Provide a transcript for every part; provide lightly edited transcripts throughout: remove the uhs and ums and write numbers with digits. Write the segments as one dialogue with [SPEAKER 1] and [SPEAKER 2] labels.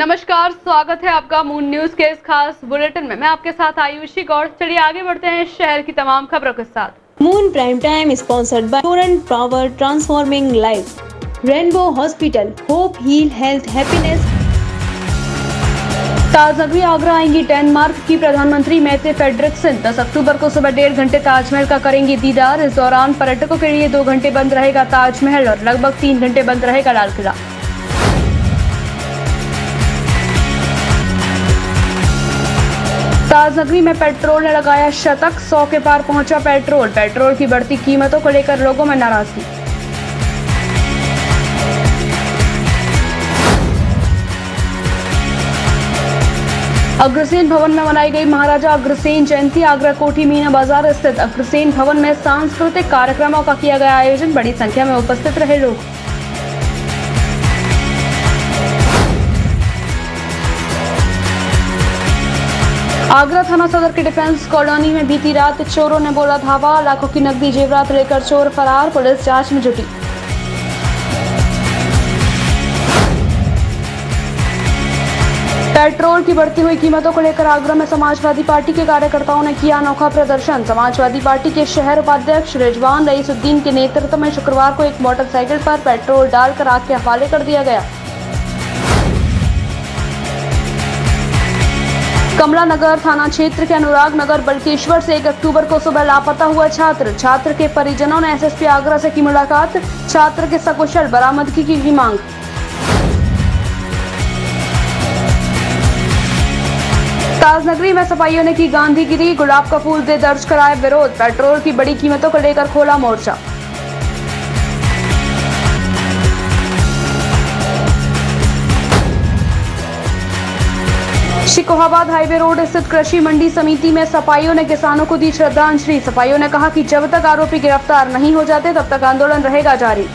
[SPEAKER 1] नमस्कार, स्वागत है आपका मून न्यूज के इस खास बुलेटिन में। मैं आपके साथ आयुषी गौड़। चलिए आगे बढ़ते हैं शहर की तमाम खबरों के साथ।
[SPEAKER 2] Moon prime time sponsored by Torrent Power transforming life, Rainbow Hospital, hope heal health happiness. ताजनगरी आगरा आएंगी डेनमार्क की प्रधानमंत्री मैते फ्रेडरिक्सन। 10 अक्टूबर को सुबह 1.5 घंटे ताजमहल का करेंगी दीदार। इस दौरान पर्यटकों के लिए 2 घंटे बंद रहेगा ताजमहल और लगभग 3 घंटे बंद रहेगा लाल किला। ताजनगरी में पेट्रोल ने लगाया शतक, 100 के पार पहुंचा पेट्रोल की बढ़ती कीमतों को लेकर लोगों में नाराजगी। अग्रसेन भवन में मनाई गई महाराजा अग्रसेन जयंती। आगरा कोठी मीना बाजार स्थित अग्रसेन भवन में सांस्कृतिक कार्यक्रमों का किया गया आयोजन। बड़ी संख्या में उपस्थित रहे लोग। आगरा थाना सदर के डिफेंस कॉलोनी में बीती रात चोरों ने बोला धावा। लाखों की नकदी जेवरात लेकर चोर फरार, पुलिस जांच में जुटी। पेट्रोल की बढ़ती हुई कीमतों को लेकर आगरा में समाजवादी पार्टी के कार्यकर्ताओं ने किया अनोखा प्रदर्शन। समाजवादी पार्टी के शहर उपाध्यक्ष रिजवान रईसुद्दीन के नेतृत्व में शुक्रवार को एक मोटरसाइकिल पर पेट्रोल डालकर आग के हवाले कर दिया गया। कमला नगर थाना क्षेत्र के अनुराग नगर बल्केश्वर से 1 अक्टूबर को सुबह लापता हुआ छात्र के परिजनों ने एसएसपी आगरा से की मुलाकात। छात्र के सकुशल बरामदगी की मांग। ताजनगरी में सफाइयों ने की गांधीगिरी। गुलाब का फूल दे दर्ज कराए विरोध। पेट्रोल की बड़ी कीमतों को लेकर खोला मोर्चा। शिकोहाबाद हाईवे रोड स्थित कृषि मंडी समिति में सफाइयों ने किसानों को दी श्रद्धांजलि। सफाइयों ने कहा कि जब तक आरोपी गिरफ्तार नहीं हो जाते तब तक आंदोलन रहेगा जारी।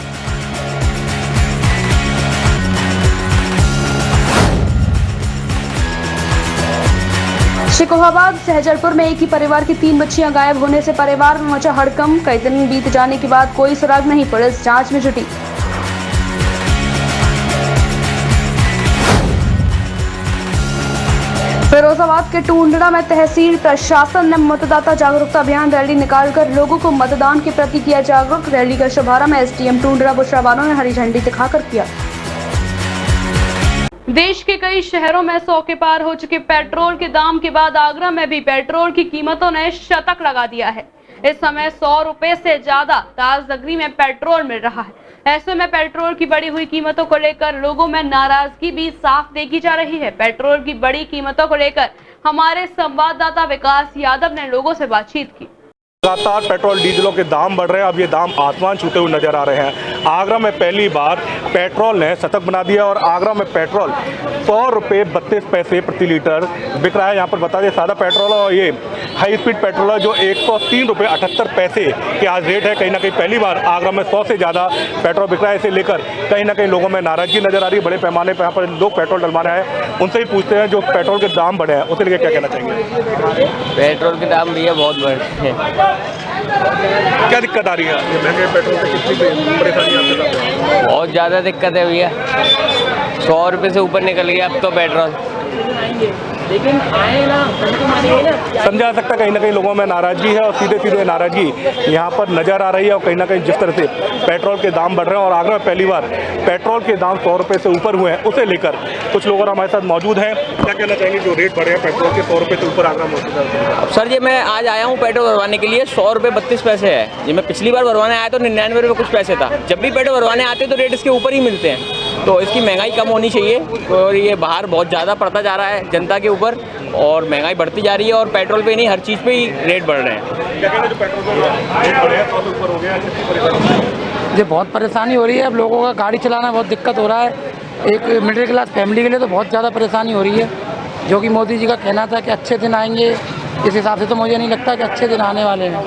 [SPEAKER 2] शिकोहाबाद सहजलपुर में एक ही परिवार की 3 बच्चियां गायब होने से परिवार में मचा हड़कंप। कई दिन बीत जाने के बाद कोई सुराग नहीं, पुलिस जांच में जुटी। फिरोजाबाद के टूंडरा में तहसील प्रशासन ने मतदाता जागरूकता अभियान रैली निकालकर लोगों को मतदान के प्रति किया जागरूक। रैली का शुभारंभ एसडीएम टूंडरा बुशरा बानो ने हरी झंडी दिखाकर किया। देश के कई शहरों में 100 के पार हो चुके पेट्रोल के दाम के बाद आगरा में भी पेट्रोल की कीमतों ने शतक लगा दिया है। इस समय 100 रुपए से ज्यादा ताजनगरी में पेट्रोल मिल रहा है। ऐसे में पेट्रोल की बढ़ी हुई कीमतों को लेकर लोगों में नाराजगी भी साफ देखी जा रही है। पेट्रोल की बढ़ी कीमतों को लेकर हमारे संवाददाता विकास यादव ने लोगों से बातचीत की।
[SPEAKER 3] लगातार पेट्रोल डीजलों के दाम बढ़ रहे हैं। अब ये दाम आसमान छूते हुए नजर आ रहे हैं। आगरा में पहली बार पेट्रोल ने शतक बना दिया और आगरा में पेट्रोल 100 रुपये 32 पैसे प्रति लीटर बिक रहा है। यहाँ पर बता दें सादा पेट्रोल और ये हाई स्पीड पेट्रोल है जो 103 रुपये 78 पैसे के आज रेट है। कहीं ना कहीं पहली बार आगरा में 100 से ज़्यादा पेट्रोल बिक रहा है। इसे लेकर कहीं ना कहीं लोगों में नाराजगी नजर आ रही है। बड़े पैमाने पर यहाँ पर लोग पेट्रोल डलवाने आए, उनसे ही पूछते हैं जो पेट्रोल के दाम बढ़े हैं उसे लेकर क्या कहना चाहेंगे।
[SPEAKER 4] पेट्रोल के दाम भैया बहुत बढ़े हैं।
[SPEAKER 3] क्या दिक्कत आ रही है महंगे पेट्रोल से? कितनी परेशानी आपके साथ?
[SPEAKER 4] बहुत ज़्यादा दिक्कत है भैया। 100 रुपये से ऊपर निकल गया अब तो पेट्रोल।
[SPEAKER 5] लेकिन आए ना
[SPEAKER 3] समझा सकता कहीं ना कहीं लोगों में नाराजगी है और सीधे सीधे नाराजगी यहाँ पर नजर आ रही है। और कहीं ना कहीं जिस तरह से पेट्रोल के दाम बढ़ रहे हैं और आगरा में पहली बार पेट्रोल के दाम 100 रुपये से ऊपर हुए हैं उसे लेकर कुछ लोग और हमारे साथ मौजूद हैं। क्या कहना चाहेंगे जो रेट बढ़े हैं पेट्रोल के 100 रुपये से ऊपर आगरा मौजूद है?
[SPEAKER 4] अब सर ये मैं आज आया हूँ पेट्रोल भरवाने के लिए। 100 रुपये 32 पैसे है। ये मैं पिछली बार भरवाने आया तो 99 रुपये कुछ पैसे था। जब भी पेट्रोल भरवाने आते तो रेट इसके ऊपर ही मिलते हैं। तो इसकी महंगाई कम होनी चाहिए और ये बाहर बहुत ज़्यादा पड़ता जा रहा है जनता के ऊपर और महंगाई बढ़ती जा रही है और पेट्रोल पे नहीं हर चीज़ पे ही रेट बढ़ रहे हैं।
[SPEAKER 3] क्या कहना जो पेट्रोल रेट बढ़े हैं 100 से ऊपर हो गया है?
[SPEAKER 5] ये बहुत परेशानी हो रही है। अब लोगों का गाड़ी चलाना बहुत दिक्कत हो रहा है। एक मिडिल क्लास फैमिली के लिए तो बहुत ज़्यादा परेशानी हो रही है। जो कि मोदी जी का कहना था कि अच्छे दिन आएंगे, इस हिसाब से तो मुझे नहीं लगता कि अच्छे दिन आने वाले हैं।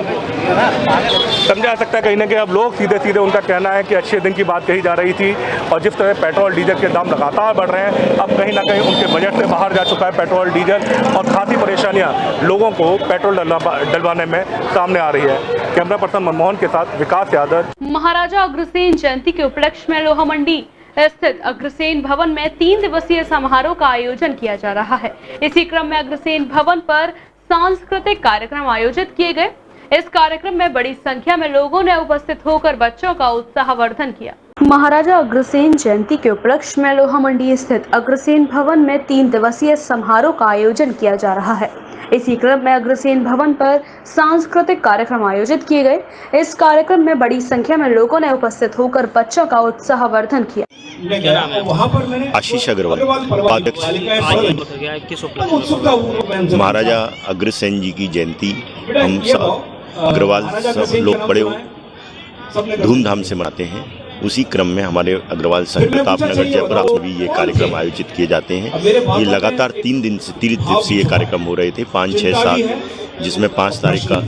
[SPEAKER 3] समझा सकता है कहीं ना कहीं अब लोग सीधे सीधे उनका कहना है कि अच्छे दिन की बात कही जा रही थी और जिस तरह पेट्रोल डीजल के दाम लगातार बढ़ रहे हैं अब कहीं ना कहीं उनके बजट से बाहर जा चुका है पेट्रोल डीजल और खासी परेशानियां लोगों को पेट्रोल डलवाने में सामने आ रही है। कैमरा पर्सन मनमोहन के साथ विकास यादव।
[SPEAKER 1] महाराजा अग्रसेन जयंती के उपलक्ष्य में लोहा मंडी स्थित अग्रसेन भवन में 3 दिवसीय समारोह का आयोजन किया जा रहा है। इसी क्रम में अग्रसेन भवन पर सांस्कृतिक कार्यक्रम आयोजित किए गए। इस कार्यक्रम में बड़ी संख्या में लोगों ने उपस्थित होकर बच्चों का उत्साहवर्धन किया। महाराजा अग्रसेन जयंती के उपलक्ष्य में लोहा मंडी स्थित अग्रसेन भवन में 3 दिवसीय समारोह का आयोजन किया जा रहा है। इसी क्रम में अग्रसेन भवन पर सांस्कृतिक कार्यक्रम आयोजित किए गए। इस कार्यक्रम में बड़ी संख्या में लोगों ने उपस्थित होकर बच्चों का उत्साहवर्धन किया।
[SPEAKER 6] आशीष अग्रवाल, उपाध्यक्ष। महाराजा अग्रसेन जी की जयंती हम सब अग्रवाल सब लोग बड़े धूमधाम से मनाते हैं। उसी क्रम में हमारे अग्रवाल संघ प्रतापनगर जयपुर में भी ये कार्यक्रम आयोजित किए जाते हैं। ये लगातार 3 दिवसीय कार्यक्रम हो रहे थे, 5, 6, 7, जिसमें 5 तारीख का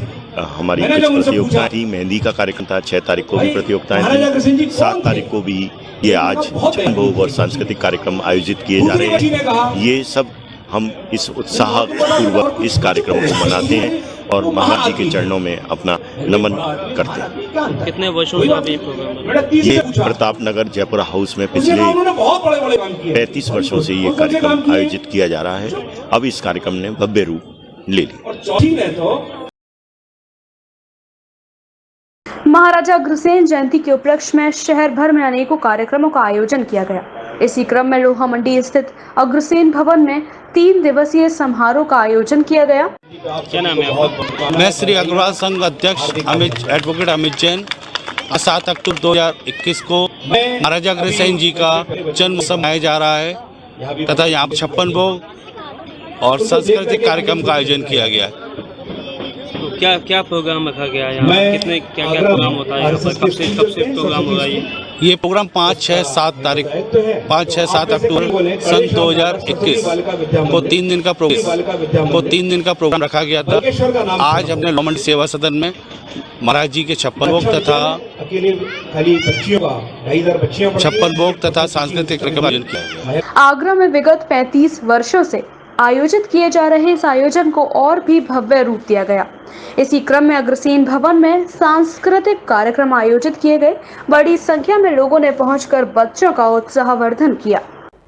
[SPEAKER 6] हमारी कुछ प्रतियोगिताएं थी, मेहंदी का कार्यक्रम था, 6 तारीख को भी प्रतियोगिताएं थी, 7 तारीख को भी ये आज छप्पन भोग और सांस्कृतिक कार्यक्रम आयोजित किए जा रहे हैं। ये सब हम इस उत्साहपूर्वक इस कार्यक्रम को मनाते हैं और महाराज जी के चरणों में अपना नमन करते हैं।
[SPEAKER 7] कितने वर्षों से अभी प्रोग्राम?
[SPEAKER 6] ये प्रतापनगर जयपुर हाउस में पिछले 35 वर्षों से ये कार्यक्रम आयोजित किया जा रहा है। अब इस कार्यक्रम ने भव्य रूप ले लिया।
[SPEAKER 1] महाराजा अग्रसेन जयंती के उपलक्ष्य में शहर भर में अनेकों कार्यक्रमों का आयोजन किया गया। इसी क्रम में लोहा मंडी स्थित अग्रसेन भवन में 3 दिवसीय समारोह का आयोजन किया गया।
[SPEAKER 7] क्या नाम है आपका?
[SPEAKER 8] मैं श्री अग्रवाल संघ अध्यक्ष एडवोकेट अमित जैन। 7 अक्टूबर 2021 को महाराजा अग्रसेन जी का जन्म उत्सव मनाया जा रहा है तथा यहाँ पर 56 भोग और सांस्कृतिक कार्यक्रम का आयोजन किया गया है।
[SPEAKER 7] तो क्या प्रोग्राम रखा गया है यहाँ? क्या प्रोग्राम होता है यहाँ पर? कब से प्रोग्राम होगा
[SPEAKER 8] ये प्रोग्राम 5, 6, 7 अक्टूबर सन 2021 को 3 दिन का प्रोग्राम रखा गया था। आज हमने लोहा मंडी सेवा सदन में महाराज जी के 56 भोग तथा सांस्कृतिक कार्यक्रम आयोजन किया।
[SPEAKER 1] आगरा में विगत 35 वर्षों से आयोजित किए जा रहे इस आयोजन को और भी भव्य रूप दिया गया। इसी क्रम में अग्रसेन भवन में सांस्कृतिक कार्यक्रम आयोजित किए गए। बड़ी संख्या में लोगों ने पहुंचकर बच्चों का उत्साहवर्धन किया।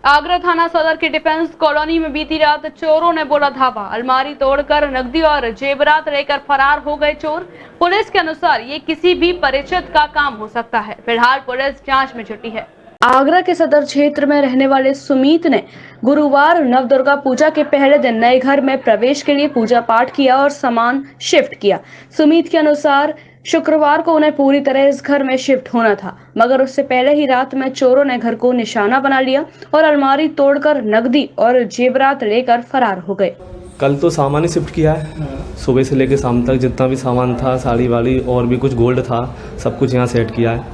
[SPEAKER 1] आगरा थाना सदर की डिफेंस कॉलोनी में बीती रात चोरों ने बोला धावा। अलमारी तोड़कर नकदी और जेवरात लेकर फरार हो गए चोर। पुलिस के अनुसार ये किसी भी परिचित का काम हो सकता है। फिलहाल पुलिस जांच में जुटी है। आगरा के सदर क्षेत्र में रहने वाले सुमित ने गुरुवार नवदुर्गा पूजा के पहले दिन नए घर में प्रवेश के लिए पूजा पाठ किया और सामान शिफ्ट किया। सुमित के अनुसार शुक्रवार को उन्हें पूरी तरह इस घर में शिफ्ट होना था, मगर उससे पहले ही रात में चोरों ने घर को निशाना बना लिया और अलमारी तोड़कर नकदी और जेवरात लेकर फरार हो गए।
[SPEAKER 9] कल तो सामान ही शिफ्ट किया है, सुबह से लेकर शाम तक जितना भी सामान था, साड़ी वाड़ी और भी कुछ गोल्ड था, सब कुछ यहाँ सेट किया है।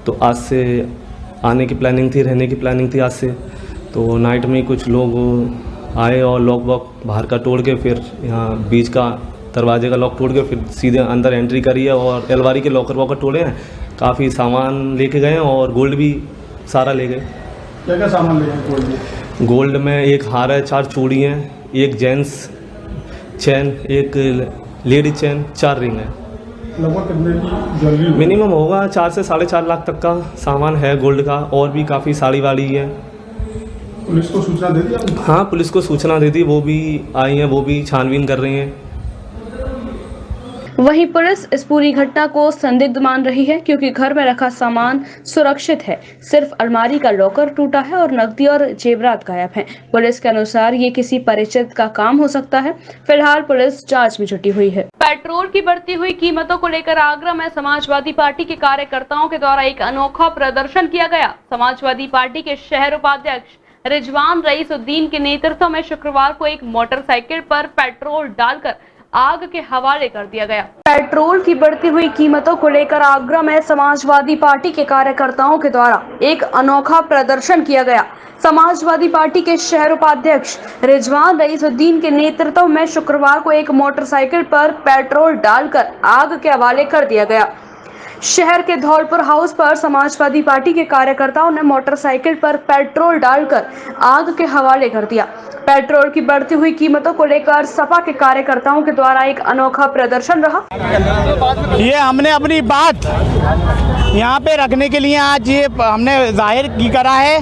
[SPEAKER 9] तो आज से आने की प्लानिंग थी, रहने की प्लानिंग थी आज से। तो नाइट में कुछ लोग आए और लॉक वॉक बाहर का तोड़ के फिर यहाँ बीच का दरवाजे का लॉक तोड़ के फिर सीधे अंदर एंट्री करी है और अलमारी के लॉकर वॉकर तोड़े हैं। काफ़ी सामान लेके गए और गोल्ड भी सारा ले गए।
[SPEAKER 3] क्या क्या सामान ले गए?
[SPEAKER 9] गोल्ड में एक हार है, 4 चूड़ी हैं, एक जेंट्स चैन, एक लेडीज चैन, 4 रिंग है।
[SPEAKER 3] लगभग कितने ज्वेलरी?
[SPEAKER 9] मिनिमम होगा 4 से 4.5 लाख तक का सामान है गोल्ड का, और भी काफ़ी साड़ी वाड़ी है।
[SPEAKER 3] पुलिस को सूचना दे दी आपने?
[SPEAKER 9] हाँ, पुलिस को सूचना दे दी, वो भी आई हैं, वो भी छानबीन कर रही हैं।
[SPEAKER 1] वहीं पुलिस इस पूरी घटना को संदिग्ध मान रही है, क्योंकि घर में रखा सामान सुरक्षित है। सिर्फ अलमारी का लॉकर टूटा है और नकदी और जेवरात गायब हैं। पुलिस के अनुसार ये किसी परिचित का काम हो सकता है। फिलहाल पुलिस जांच में जुटी हुई है। पेट्रोल की बढ़ती हुई कीमतों को लेकर आगरा में समाजवादी पार्टी के कार्यकर्ताओं के द्वारा एक अनोखा प्रदर्शन किया गया। समाजवादी पार्टी के शहर उपाध्यक्ष रिजवान रईसुद्दीन के नेतृत्व में शुक्रवार को एक मोटरसाइकिल पर पेट्रोल डालकर आग के हवाले कर दिया गया। पेट्रोल की बढ़ती हुई कीमतों को लेकर आगरा में समाजवादी पार्टी के कार्यकर्ताओं के द्वारा एक अनोखा प्रदर्शन किया गया। समाजवादी पार्टी के शहर उपाध्यक्ष रिजवान रईसुद्दीन के नेतृत्व में शुक्रवार को एक मोटरसाइकिल पर पेट्रोल डालकर आग के हवाले कर दिया गया। शहर के धौलपुर हाउस पर समाजवादी पार्टी के कार्यकर्ताओं ने मोटरसाइकिल पर पेट्रोल डालकर आग के हवाले कर दिया। पेट्रोल की बढ़ती हुई कीमतों को लेकर सपा के कार्यकर्ताओं के द्वारा एक अनोखा प्रदर्शन रहा।
[SPEAKER 10] ये हमने अपनी बात यहाँ पे रखने के लिए आज ये हमने जाहिर करा है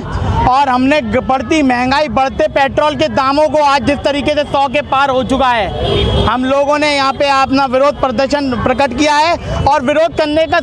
[SPEAKER 10] और हमने बढ़ती महंगाई, बढ़ते पेट्रोल के दामों को आज जिस तरीके से 100 के पार हो चुका है, हम लोगों ने यहाँ पे अपना विरोध प्रदर्शन प्रकट किया है और विरोध करने का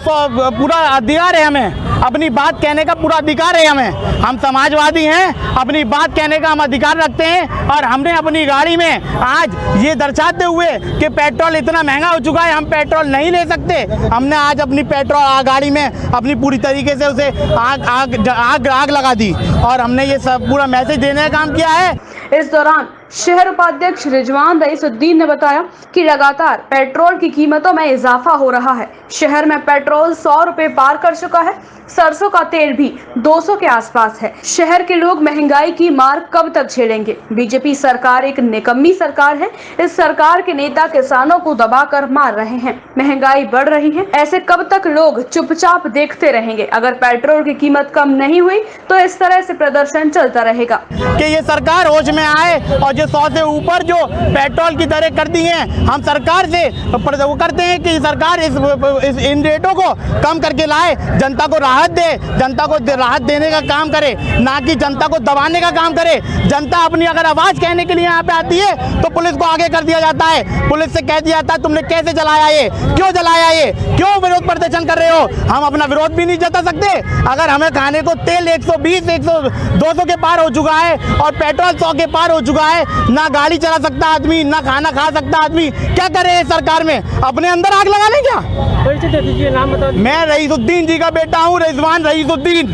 [SPEAKER 10] पूरा अधिकार है हमें, अपनी बात कहने का पूरा अधिकार है हमें। हम समाजवादी हैं, अपनी बात कहने का हम अधिकार रखते हैं और हमने अपनी गाड़ी में आज ये दर्शाते हुए कि पेट्रोल इतना महंगा हो चुका है, हम पेट्रोल नहीं ले सकते, हमने आज अपनी पेट्रोल गाड़ी में अपनी पूरी तरीके से उसे आग लगा दी और हमने ये सब पूरा मैसेज देने का काम किया है।
[SPEAKER 1] इस दौरान शहर उपाध्यक्ष रिजवान रईसुद्दीन ने बताया कि लगातार पेट्रोल की कीमतों में इजाफा हो रहा है। शहर में पेट्रोल 100 रुपए पार कर चुका है, सरसों का तेल भी 200 के आसपास है। शहर के लोग महंगाई की मार कब तक झेलेंगे? बीजेपी सरकार एक निकम्मी सरकार है। इस सरकार के नेता किसानों को दबाकर मार रहे हैं, महंगाई बढ़ रही है। ऐसे कब तक लोग चुपचाप देखते रहेंगे? अगर पेट्रोल की कीमत कम नहीं हुई तो इस तरह से प्रदर्शन चलता रहेगा।
[SPEAKER 10] कि ये सरकार होश में आए और जो 100 से ऊपर जो पेट्रोल की दरें कर दी हैं, हम सरकार से वो करते हैं कि सरकार इन रेटों को कम करके लाए, जनता को राहत दे, जनता को राहत देने का काम करे, ना कि जनता को दबाने का काम करे। जनता अपनी अगर आवाज़ कहने के लिए यहाँ पे आती है तो पुलिस को आगे कर दिया जाता है, पुलिस से कह दिया जाता है तुमने कैसे जलाया, ये क्यों जलाया, ये क्यों विरोध प्रदर्शन कर रहे हो। हम अपना विरोध भी नहीं जता सकते। अगर हमें खाने को तेल 120, 200 के पार हो चुका है और पेट्रोल 100 के पार हो चुका है, ना गाड़ी चला सकता आदमी, ना खाना खा सकता आदमी, क्या करे इस सरकार में? अपने अंदर आग लगा लें क्या?
[SPEAKER 7] नाम बताओ।
[SPEAKER 10] मैं रईसुद्दीन जी का बेटा हूँ, रिजवान रईसुद्दीन।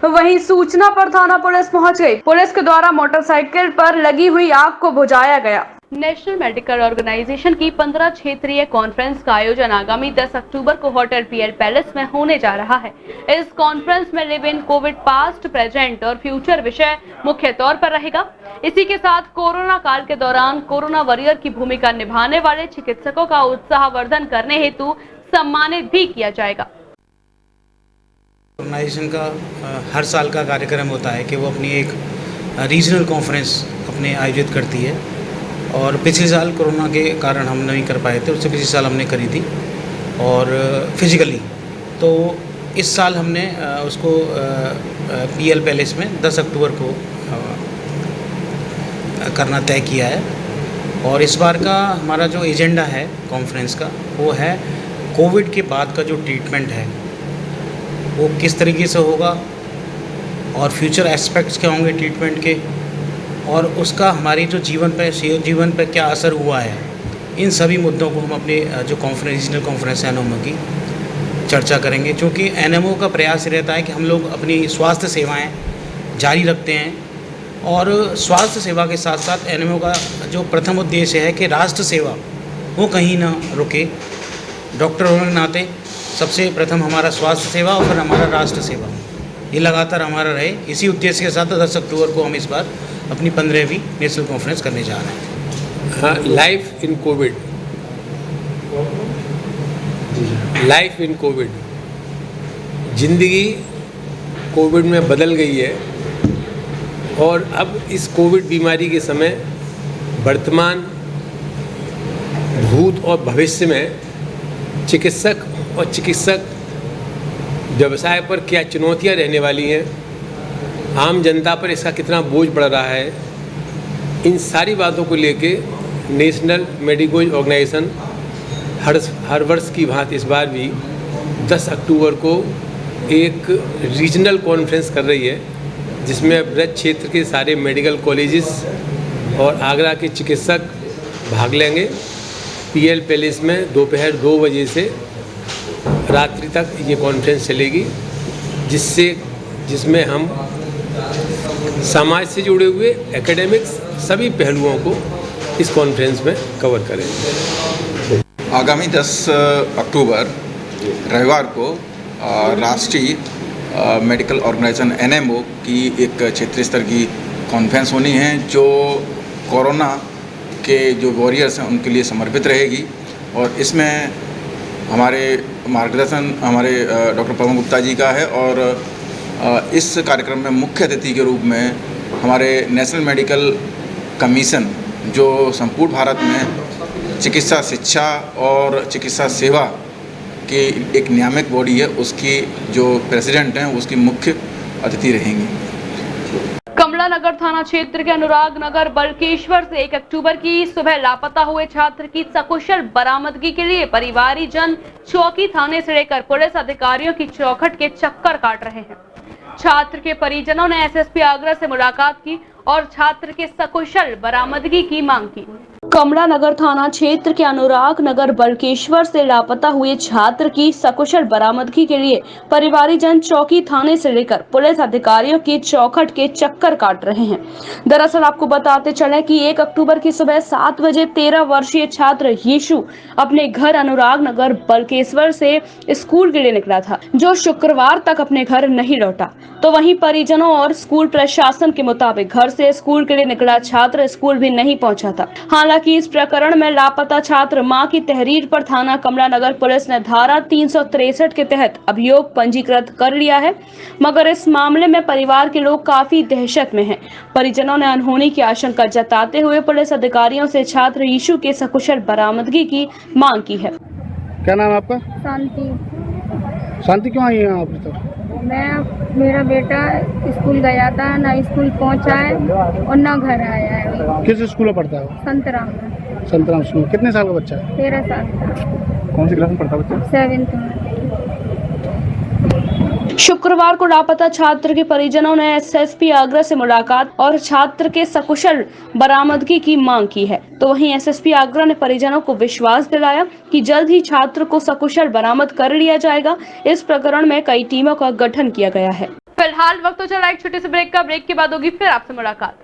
[SPEAKER 1] वहीं सूचना पर थाना पुलिस पहुंच गई। पुलिस के द्वारा मोटरसाइकिल पर लगी हुई आग को बुझाया गया।
[SPEAKER 2] नेशनल मेडिकल ऑर्गेनाइजेशन की 15 क्षेत्रीय कॉन्फ्रेंस का आयोजन आगामी 10 अक्टूबर को होटल पीएल पैलेस में होने जा रहा है। इस कॉन्फ्रेंस में live in Covid past, present और फ्यूचर विषय मुख्य तौर पर रहेगा। इसी के साथ कोरोना काल के दौरान कोरोना वॉरियर की भूमिका निभाने वाले चिकित्सकों का उत्साहवर्धन करने हेतु सम्मानित भी किया जाएगा।
[SPEAKER 11] ऑर्गेनाइजेशन का हर साल का कार्यक्रम होता है कि वो अपनी एक रीजनल कॉन्फ्रेंस अपने आयोजित करती है और पिछले साल कोरोना के कारण हम नहीं कर पाए थे, उससे पिछले साल हमने करी थी और फिजिकली। तो इस साल हमने उसको पीएल पैलेस में 10 अक्टूबर को करना तय किया है और इस बार का हमारा जो एजेंडा है कॉन्फ्रेंस का वो है कोविड के बाद का जो ट्रीटमेंट है वो किस तरीके से होगा और फ्यूचर एस्पेक्ट्स क्या होंगे ट्रीटमेंट के और उसका हमारी जो जीवन पर क्या असर हुआ है। इन सभी मुद्दों को हम अपने जो रीजनल कॉन्फ्रेंस है एनएमओ की चर्चा करेंगे, क्योंकि एनएमओ का प्रयास रहता है कि हम लोग अपनी स्वास्थ्य सेवाएं जारी रखते हैं और स्वास्थ्य सेवा के साथ साथ एनएमओ का जो प्रथम उद्देश्य है कि राष्ट्र सेवा वो कहीं ना रुके। डॉक्टर होने के नाते सबसे प्रथम हमारा स्वास्थ्य सेवा और फिर हमारा राष्ट्र सेवा, ये लगातार हमारा रहे। इसी उद्देश्य के साथ 10 अक्टूबर को हम इस बार अपनी 15वीं नेशनल कॉन्फ्रेंस करने जा रहे हैं।
[SPEAKER 12] हाँ, life in Covid, life in Covid, ज़िंदगी कोविड में बदल गई है और अब इस कोविड बीमारी के समय वर्तमान, भूत और भविष्य में चिकित्सक और चिकित्सक व्यवसाय पर क्या चुनौतियां रहने वाली हैं, आम जनता पर इसका कितना बोझ पड़ रहा है, इन सारी बातों को लेके नेशनल मेडिकल ऑर्गेनाइजेशन हर वर्ष की भांति इस बार भी 10 अक्टूबर को एक रीजनल कॉन्फ्रेंस कर रही है, जिसमें ब्रज क्षेत्र के सारे मेडिकल कॉलेजेस और आगरा के चिकित्सक भाग लेंगे। पीएल पैलेस में दोपहर 2 बजे से रात्रि तक ये कॉन्फ्रेंस चलेगी, जिसमें हम समाज से जुड़े हुए एकेडमिक्स सभी पहलुओं को इस कॉन्फ्रेंस में कवर करेंगे।
[SPEAKER 13] आगामी 10 अक्टूबर रविवार को राष्ट्रीय मेडिकल ऑर्गेनाइजेशन एनएमओ की एक क्षेत्रीय स्तर की कॉन्फ्रेंस होनी है, जो कोरोना के जो वॉरियर्स हैं उनके लिए समर्पित रहेगी और इसमें हमारे मार्गदर्शन डॉक्टर पवन गुप्ता जी का है और इस कार्यक्रम में मुख्य अतिथि के रूप में हमारे नेशनल मेडिकल कमीशन जो संपूर्ण भारत में चिकित्सा शिक्षा और चिकित्सा सेवा की एक नियामक बॉडी है, उसकी जो प्रेसिडेंट हैं उसकी मुख्य अतिथि रहेंगी।
[SPEAKER 2] कमला नगर थाना क्षेत्र के अनुराग नगर बलकेश्वर से 1 अक्टूबर की सुबह लापता हुए छात्र की सकुशल बरामदगी के लिए परिवारीजन चौकी थाने से लेकर पुलिस अधिकारियों की चौखट के चक्कर काट रहे हैं। छात्र के परिजनों ने एसएसपी आगरा से मुलाकात की और छात्र के सकुशल बरामदगी की मांग की।
[SPEAKER 1] कमला नगर थाना क्षेत्र के अनुराग नगर बलकेश्वर से लापता हुए छात्र की सकुशल बरामदगी के लिए परिवारीजन चौकी थाने से लेकर पुलिस अधिकारियों की चौखट के चक्कर काट रहे हैं। दरअसल आपको बताते चले कि 1 अक्टूबर की सुबह 7 बजे 13 वर्षीय छात्र यीशु अपने घर अनुराग नगर बलकेश्वर से स्कूल के लिए निकला था, जो शुक्रवार तक अपने घर नहीं लौटा। तो वहीं परिजनों और स्कूल प्रशासन के मुताबिक घर से स्कूल के लिए निकला छात्र स्कूल भी नहीं पहुंचा था। हालांकि इस प्रकरण में लापता छात्र मां की तहरीर पर थाना कमला नगर पुलिस ने धारा 363 के तहत अभियोग पंजीकृत कर लिया है, मगर इस मामले में परिवार के लोग काफी दहशत में हैं। परिजनों ने अनहोनी की आशंका जताते हुए पुलिस अधिकारियों से छात्र यीशु के सकुशल बरामदगी की मांग की है।
[SPEAKER 10] क्या नाम है आपका?
[SPEAKER 14] शांति।
[SPEAKER 10] शांति, क्यों आई है आप तक?
[SPEAKER 14] मेरा बेटा स्कूल गया था, ना स्कूल पहुंचा है और ना घर आया है।
[SPEAKER 10] किस स्कूल में पढ़ता है वो?
[SPEAKER 14] संतराम।
[SPEAKER 10] संतराम स्कूल। कितने साल का बच्चा है?
[SPEAKER 14] 13 साल का।
[SPEAKER 10] कौन सी क्लास में पढ़ता है बच्चा?
[SPEAKER 14] 7th में।
[SPEAKER 1] शुक्रवार को लापता छात्र के परिजनों ने एसएसपी आगरा से मुलाकात और छात्र के सकुशल बरामदगी की मांग की है। तो वहीं एसएसपी आगरा ने परिजनों को विश्वास दिलाया कि जल्द ही छात्र को सकुशल बरामद कर लिया जाएगा। इस प्रकरण में कई टीमों का गठन किया गया है।
[SPEAKER 2] फिलहाल वक्त तो चला एक छोटे से ब्रेक का। ब्रेक के बाद होगी फिर आपसे मुलाकात।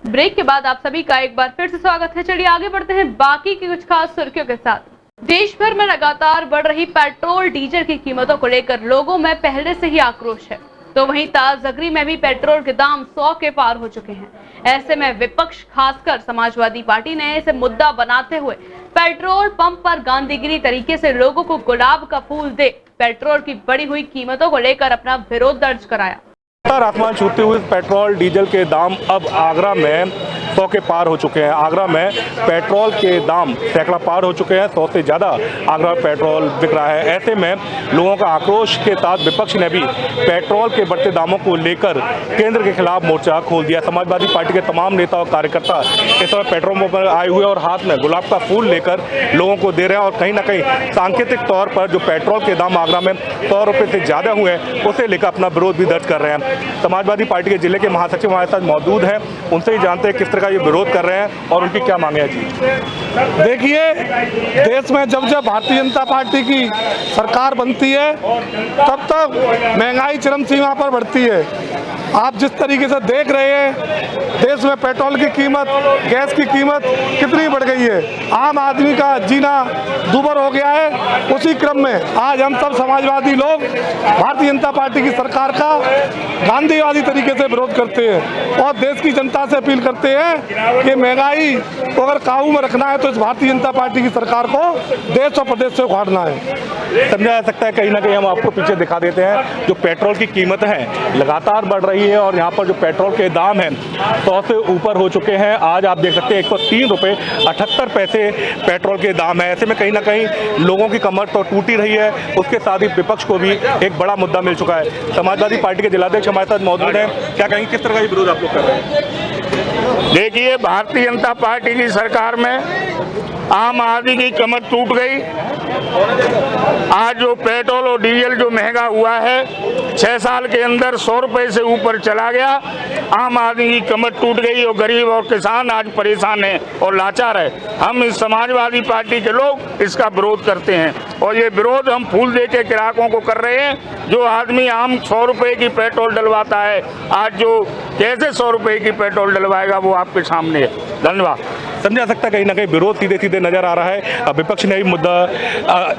[SPEAKER 2] ब्रेक के बाद आप सभी का एक बार फिर से स्वागत है। चलिए आगे बढ़ते हैं बाकी की कुछ खास सुर्खियों के साथ। देश भर में लगातार बढ़ रही पेट्रोल डीजल की कीमतों को लेकर लोगों में पहले से ही आक्रोश है। तो वहीं ताजगरी में भी पेट्रोल के दाम 100 के पार हो चुके हैं। ऐसे में विपक्ष खासकर समाजवादी पार्टी ने इसे मुद्दा बनाते हुए पेट्रोल पंप पर गांधीगिरी तरीके से लोगों को गुलाब का फूल दे पेट्रोल की बढ़ी हुई कीमतों को लेकर अपना विरोध दर्ज कराया।
[SPEAKER 3] आसमान छूते हुए पेट्रोल डीजल के दाम अब आगरा में 100 के पार हो चुके हैं। आगरा में पेट्रोल के दाम सैकड़ा पार हो चुके हैं। 100 से ज़्यादा आगरा में पेट्रोल बिक रहा है। ऐसे में लोगों का आक्रोश के साथ विपक्ष ने भी पेट्रोल के बढ़ते दामों को लेकर केंद्र के खिलाफ मोर्चा खोल दिया। समाजवादी पार्टी के तमाम नेता और कार्यकर्ता इस समय पेट्रोल पंप पर आए हुए और हाथ में गुलाब का फूल लेकर लोगों को दे रहे हैं और कहीं ना कहीं सांकेतिक तौर पर जो पेट्रोल के दाम आगरा में 100 रुपये से ज़्यादा हुए हैं उसे लेकर अपना विरोध भी दर्ज कर रहे हैं। समाजवादी पार्टी के जिले के महासचिव हमारे साथ मौजूद हैं, उनसे ही जानते हैं किस तरह का ये विरोध कर रहे हैं और उनकी क्या मांगे हैं। जी
[SPEAKER 10] देखिए, देश में जब जब भारतीय जनता पार्टी की सरकार बनती है तब तक महंगाई चरम सीमा पर बढ़ती है। आप जिस तरीके से देख रहे हैं देश में पेट्रोल की कीमत, गैस की कीमत कितनी बढ़ गई है। आम आदमी का जीना दूभर हो गया है। उसी क्रम में आज हम सब समाजवादी लोग भारतीय जनता पार्टी की सरकार का गांधीवादी तरीके से विरोध करते हैं और देश की जनता से अपील करते हैं कि महंगाई को अगर काबू में रखना है तो इस भारतीय जनता पार्टी की सरकार को देश और प्रदेश से उखाड़ना है।
[SPEAKER 3] समझा जा सकता है, कहीं ना कहीं हम आपको पीछे दिखा देते हैं जो पेट्रोल की कीमत है लगातार बढ़ रही है और यहाँ पर जो पेट्रोल के दाम हैं 100 से ऊपर हो चुके हैं। आज आप देख सकते हैं 103 रुपये 78 पैसे पेट्रोल के दाम है। ऐसे में कहीं ना कहीं लोगों की कमर तो टूटी रही है, उसके साथ ही विपक्ष को भी एक बड़ा मुद्दा मिल चुका है। समाजवादी पार्टी के जिलाध्यक्ष हमारे साथ मौजूद हैं, क्या कहेंगे किस तरह का विरोध आप लोग कर रहे हैं?
[SPEAKER 10] देखिए, भारतीय जनता पार्टी की सरकार में आम आदमी की कमर टूट गई। आज जो पेट्रोल और डीजल जो महंगा हुआ है 6 साल के अंदर 100 रुपये से ऊपर चला गया। आम आदमी की कमर टूट गई और गरीब और किसान आज परेशान हैं और लाचार है। हम इस समाजवादी पार्टी के लोग इसका विरोध करते हैं और ये विरोध हम फूल दे के ग्राहकों को कर रहे हैं। जो आदमी आम 100 रुपये की पेट्रोल डलवाता है, आज जो कैसे 100 रुपये की पेट्रोल डलवाएगा वो आपके सामने है। धन्यवाद।
[SPEAKER 3] समझा सकता है कहीं ना कहीं विरोध सीधे सीधे नजर आ रहा है। विपक्ष ने भी मुद्दा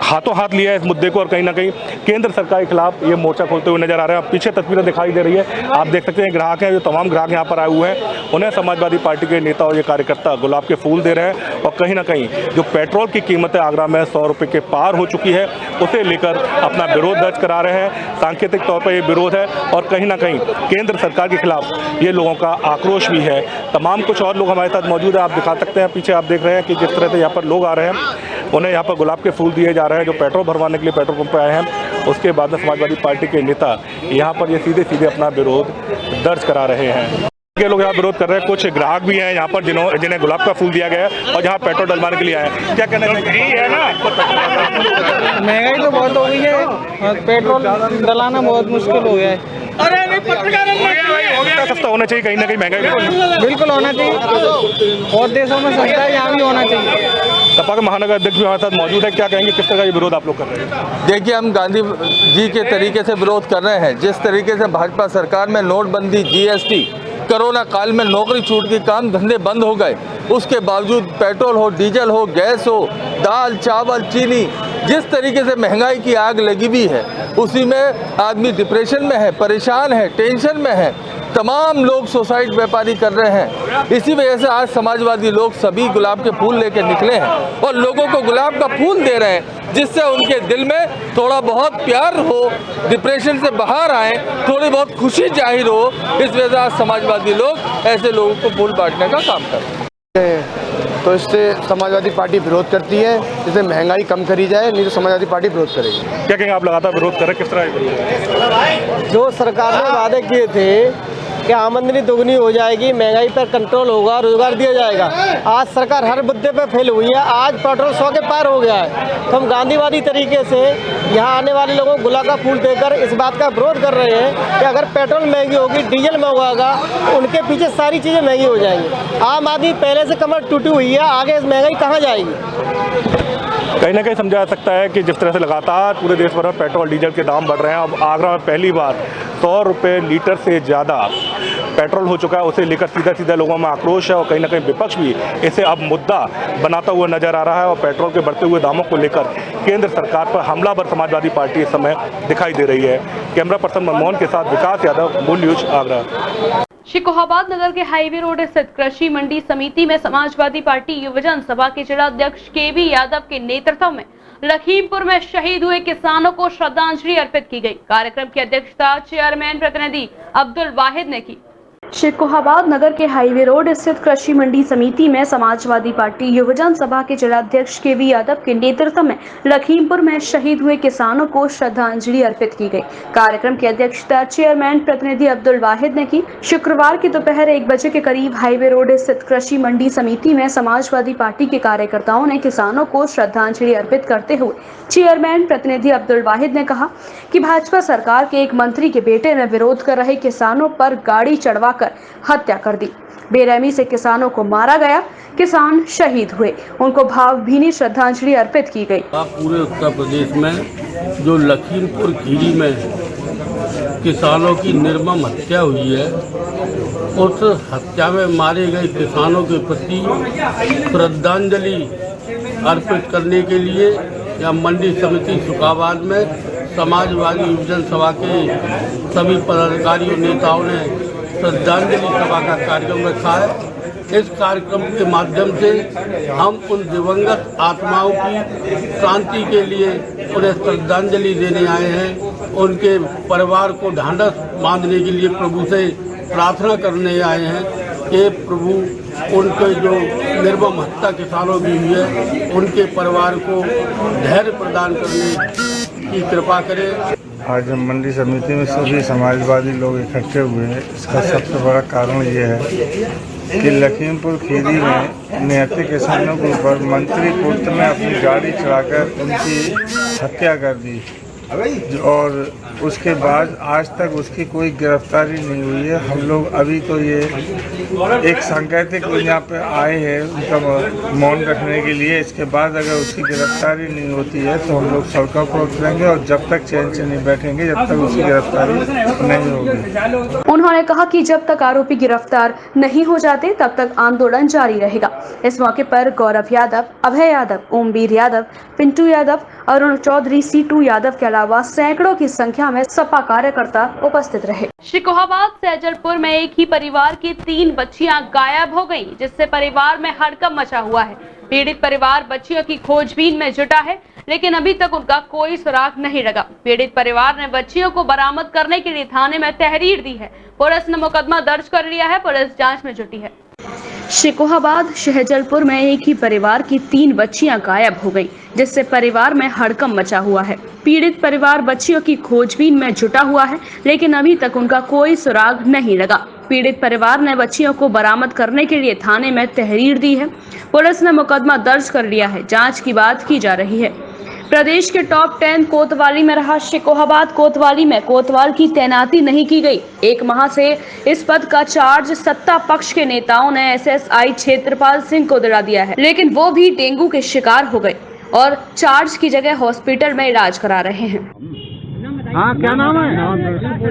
[SPEAKER 3] हाथों हाथ लिया है इस मुद्दे को और कहीं ना कहीं केंद्र सरकार के खिलाफ ये मोर्चा खोलते हुए नजर आ रहे हैं। पीछे तस्वीरें दिखाई दे रही है, आप देख सकते हैं ग्राहक हैं, जो तमाम ग्राहक यहाँ पर आए हुए हैं, उन्हें समाजवादी पार्टी के नेता और ये कार्यकर्ता गुलाब के फूल दे रहे हैं और कहीं ना कहीं जो पेट्रोल की कीमतें आगरा में 100 रुपये के पार हो चुकी है उसे लेकर अपना विरोध दर्ज करा रहे हैं। सांकेतिक तौर पर ये विरोध है और कहीं ना कहीं केंद्र सरकार के खिलाफ ये लोगों का आक्रोश भी है। तमाम कुछ और लोग हमारे साथ मौजूद है, आप दिखा सकते हैं। पीछे आप देख रहे हैं कि जिस तरह से यहाँ पर लोग आ रहे हैं, उन्हें यहाँ पर गुलाब के फूल दिए जा रहे हैं जो पेट्रोल भरवाने के लिए पेट्रोल पंप पे आए हैं। उसके बाद में समाजवादी पार्टी के नेता यहाँ पर ये सीधे सीधे अपना विरोध दर्ज करा रहे हैं। के लोग यहाँ विरोध कर रहे हैं, कुछ ग्राहक भी हैं यहाँ पर जिन्हें गुलाब का फूल दिया गया है और जहाँ पेट्रोल डलवाने के लिए आए हैं। क्या कहना है ना,
[SPEAKER 15] महंगाई तो बहुत हो गई है और पेट्रोल डलाना बहुत मुश्किल हो गया है।
[SPEAKER 3] अरे नहीं, पत्रकार सस्ता होना चाहिए, कहीं ना कहीं महंगाई
[SPEAKER 15] बिल्कुल होना चाहिए। और देशों में सस्ता है, यहाँ भी होना चाहिए।
[SPEAKER 3] सपा के महानगर अध्यक्ष भी हमारे साथ मौजूद है, क्या कहेंगे किस तरह का ये विरोध आप लोग कर रहे हैं?
[SPEAKER 16] देखिए, हम गांधी जी के तरीके से विरोध कर रहे हैं। जिस तरीके से भाजपा सरकार में नोटबंदी, GST, कोरोना काल में नौकरी छूट के काम धंधे बंद हो गए, उसके बावजूद पेट्रोल हो, डीजल हो, गैस हो, दाल, चावल, चीनी, जिस तरीके से महंगाई की आग लगी हुई है, उसी में आदमी डिप्रेशन में है, परेशान है, टेंशन में है। तमाम लोग सुसाइड व्यापारी कर रहे हैं। इसी वजह से आज समाजवादी लोग सभी गुलाब के फूल लेकर निकले हैं और लोगों को गुलाब का फूल दे रहे हैं, जिससे उनके दिल में थोड़ा बहुत प्यार हो, डिप्रेशन से बाहर आए, थोड़ी बहुत खुशी जाहिर हो। इस वजह से आज समाजवादी लोग ऐसे लोगों को फूल बांटने का काम कर रहे हैं।
[SPEAKER 17] तो इससे समाजवादी पार्टी विरोध करती है, जिससे महंगाई कम करी जाए, नहीं तो समाजवादी पार्टी विरोध करेगी।
[SPEAKER 3] क्या कहेंगे, आप लगातार विरोध कर रहे हैं, किस तरह?
[SPEAKER 15] जो सरकार ने वादे किए थे कि आमदनी दोगुनी हो जाएगी, महंगाई पर कंट्रोल होगा, रोजगार दिया जाएगा, आज सरकार हर मुद्दे पर फेल हुई है। आज पेट्रोल 100 के पार हो गया है। तो हम गांधीवादी तरीके से यहाँ आने वाले लोगों को गुलाब का फूल देकर इस बात का विरोध कर रहे हैं कि अगर पेट्रोल महंगी होगी, डीजल महंगा होगा, उनके पीछे सारी चीज़ें महंगी हो जाएंगी। आम आदमी पहले से कमर टूटी हुई है, आगे इस महंगाई कहाँ जाएगी?
[SPEAKER 3] कहीं ना कहीं समझा जा सकता है कि जिस तरह से लगातार पूरे देश भर में पेट्रोल डीजल के दाम बढ़ रहे हैं, अब आगरा में पहली बार 100 रुपये लीटर से ज़्यादा पेट्रोल हो चुका है, उसे लेकर सीधा सीधा लोगों में आक्रोश है और कहीं ना कहीं विपक्ष भी इसे अब मुद्दा बनाता हुआ नजर आ रहा है और पेट्रोल के बढ़ते हुए दामों को लेकर केंद्र सरकार पर हमलावर समाजवादी पार्टी इस समय दिखाई दे रही है। कैमरा पर्सन मनमोहन के साथ विकास यादव, मूल न्यूज, आगरा।
[SPEAKER 2] शिकोहाबाद नगर के हाईवे रोड स्थित कृषि मंडी समिति में समाजवादी पार्टी युवजन सभा के जिलाध्यक्ष KB यादव के नेतृत्व में लखीमपुर में शहीद हुए किसानों को श्रद्धांजलि अर्पित की गई। कार्यक्रम की अध्यक्षता चेयरमैन प्रतिनिधि अब्दुल वाहिद ने की।
[SPEAKER 1] शिकोहाबाद नगर के हाईवे रोड स्थित कृषि मंडी समिति में समाजवादी पार्टी युवजन सभा के जिलाध्यक्ष KB यादव के नेतृत्व में लखीमपुर में शहीद हुए किसानों को श्रद्धांजलि अर्पित की गई। कार्यक्रम की अध्यक्षता चेयरमैन प्रतिनिधि अब्दुल वाहिद ने की। शुक्रवार की दोपहर 1 बजे के करीब हाईवे रोड स्थित कृषि मंडी समिति में समाजवादी पार्टी के कार्यकर्ताओं ने किसानों को श्रद्धांजलि अर्पित करते हुए चेयरमैन प्रतिनिधि अब्दुल वाहिद ने कहा कि भाजपा सरकार के एक मंत्री के बेटे ने विरोध कर रहे किसानों पर गाड़ी चढ़वा हत्या कर दी। बेरहमी से किसानों को मारा गया, किसान शहीद हुए, उनको भावभीनी श्रद्धांजलि अर्पित की गई।
[SPEAKER 18] पूरे उत्तर प्रदेश में जो लखीमपुर खीरी में किसानों की निर्मम हत्या हुई है, उस हत्या में मारे गए किसानों के प्रति श्रद्धांजलि अर्पित करने के लिए या मंडी समिति शिकोहाबाद में समाजवादी युवजन सभा के सभी पदाधिकारियों नेताओं ने श्रद्धांजलि सभा का कार्यक्रम रखा है इस कार्यक्रम के माध्यम से हम उन दिवंगत आत्माओं की शांति के लिए उन्हें श्रद्धांजलि देने आए हैं। उनके परिवार को ढांढस बांधने के लिए प्रभु से प्रार्थना करने आए हैं कि प्रभु उनके जो निर्मम हत्या किसानों की हुई है उनके परिवार को धैर्य प्रदान करने की कृपा करें।
[SPEAKER 19] आज हम मंडी समिति में सभी समाजवादी लोग इकट्ठे हुए हैं। इसका सबसे बड़ा कारण ये है कि लखीमपुर खीरी में निहत्थे किसानों के ऊपर मंत्री पुत्र ने अपनी गाड़ी चढ़ाकर उनकी हत्या कर दी और उसके बाद आज तक उसकी कोई गिरफ्तारी नहीं हुई है। हम लोग अभी तो ये एक सांकेतिक यहाँ पे आए हैं उनका मौन रखने के लिए। इसके बाद अगर उसकी गिरफ्तारी नहीं होती है तो हम लोग सड़कों पर उतरेंगे और जब तक चैन से नहीं बैठेंगे जब तक उसकी गिरफ्तारी नहीं होगी।
[SPEAKER 1] उन्होंने कहा कि जब तक आरोपी गिरफ्तार नहीं हो जाते तब तक आंदोलन जारी रहेगा। इस मौके पर गौरव यादव, अभय यादव, ओमवीर यादव, पिंटू यादव, अरुण चौधरी, सीटू यादव के अलावा सैकड़ों की संख्या में सपा कार्यकर्ता उपस्थित रहे।
[SPEAKER 2] शिकोहाबाद सैजलपुर में एक ही परिवार की 3 बच्चियां गायब हो गईं, जिससे परिवार में हड़कंप मचा हुआ है। पीड़ित परिवार बच्चियों की खोजबीन में जुटा है, लेकिन अभी तक उनका कोई सुराग नहीं लगा। पीड़ित परिवार ने बच्चियों को बरामद करने के लिए थाने में तहरीर दी है। पुलिस ने मुकदमा दर्ज कर लिया है। पुलिस जांच में जुटी है।
[SPEAKER 1] शिकोहाबाद शहजलपुर में एक ही परिवार की 3 बच्चियां गायब हो गईं, जिससे परिवार में हड़कंप मचा हुआ है। पीड़ित परिवार बच्चियों की खोजबीन में जुटा हुआ है, लेकिन अभी तक उनका कोई सुराग नहीं लगा। पीड़ित परिवार ने बच्चियों को बरामद करने के लिए थाने में तहरीर दी है। पुलिस ने मुकदमा दर्ज कर लिया है। जांच की बात की जा रही है। प्रदेश के टॉप 10 कोतवाली में रहा शिकोहाबाद कोतवाली में कोतवाल की तैनाती नहीं की गई। 1 माह से इस पद का चार्ज सत्ता पक्ष के नेताओं ने एसएसआई क्षेत्रपाल सिंह को दिला दिया है, लेकिन वो भी डेंगू के शिकार हो गए और चार्ज की जगह हॉस्पिटल में इलाज करा रहे हैं।
[SPEAKER 20] हाँ, क्या नाम है?